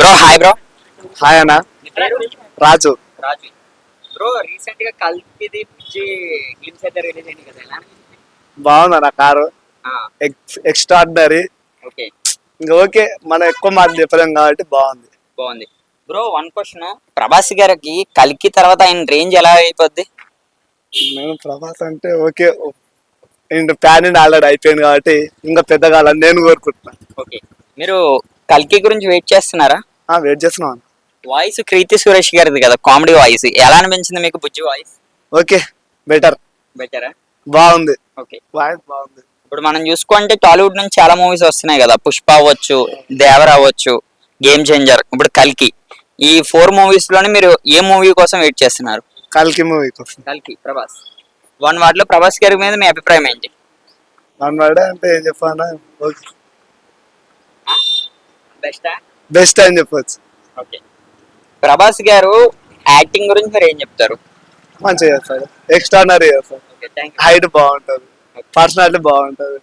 Bro hi bro. Hi అన్న. రాజు. రాజు bro, recent గా కల్కిది పిచ్చి గ్లిమ్స్ అయితే రిలీజ్ అయింది కదా, ఎలా అనిపించింది? బాగుంది అన్న కారు. ఎక్స్ట్రాడినరీ. ఓకే, ఇంకా ఓకే, మనం ఎక్కువ మాటలు చెప్పలేం కాబట్టి బాగుంది. బాగుంది బ్రో. వన్ క్వశ్చన్, ప్రభాస్ గారికి కల్కి తర్వాత ఆయన రేంజ్ ఎలా అయిపోద్ది? నేను ప్రభాస్ అంటే ఓకే, ఇంత ప్యాన్ ఇండియా ఆల్రెడీ అయిపోయింది కాబట్టి ఇంకా పెద్దగా అలా నేను కోరుకుంటున్నా. ఓకే, మీరు కల్కి గురించి వెయిట్ చేస్తున్నారా? వెయిట్ చేస్తున్నాం. వాయిస్ కీర్తి సురేష్ గారిది కదా, కామెడీ వాయిస్, ఎలా అనిపించింది మీకు? బుజ్జి వాయిస్ ఓకే, బెటర్. బెటరా? బాగుంది, ఓకే. వాయిస్ బాగుంది. ఇప్పుడు మనం చూసుకుంటే టాలీవుడ్ నుంచి చాలా మూవీస్ వస్తున్నాయి కదా, పుష్ప అవ్వచ్చు, దేవర అవ్వచ్చు, గేమ్ చేంజర్, ఇప్పుడు కల్కి. ఈ 4 మూవీస్ లోనే మీరు ఏ మూవీ కోసం వెయిట్ చేస్తున్నారు? కల్కి మూవీ కోసం. కల్కి ప్రభాస్. వన్ వర్డ్ లో ప్రభాస్ గారి మీద మీ అభిప్రాయం ఏంటి? వన్ వర్డ్ అంటే ఏం చెప్పానా, ఓకే, బెస్టా? బెస్ట్ అని చెప్పొచ్చు. ఓకే. ప్రభాస్ గారు యాక్టింగ్ గురించి మీరు ఏం చెప్తారు? మంచిగా చేస్తాడు, ఎక్స్ట్రాడినరీ చేస్తాడు. Okay, thank you. హైట్ బాగుంటది, పర్సనాలిటీ బాగుంటది.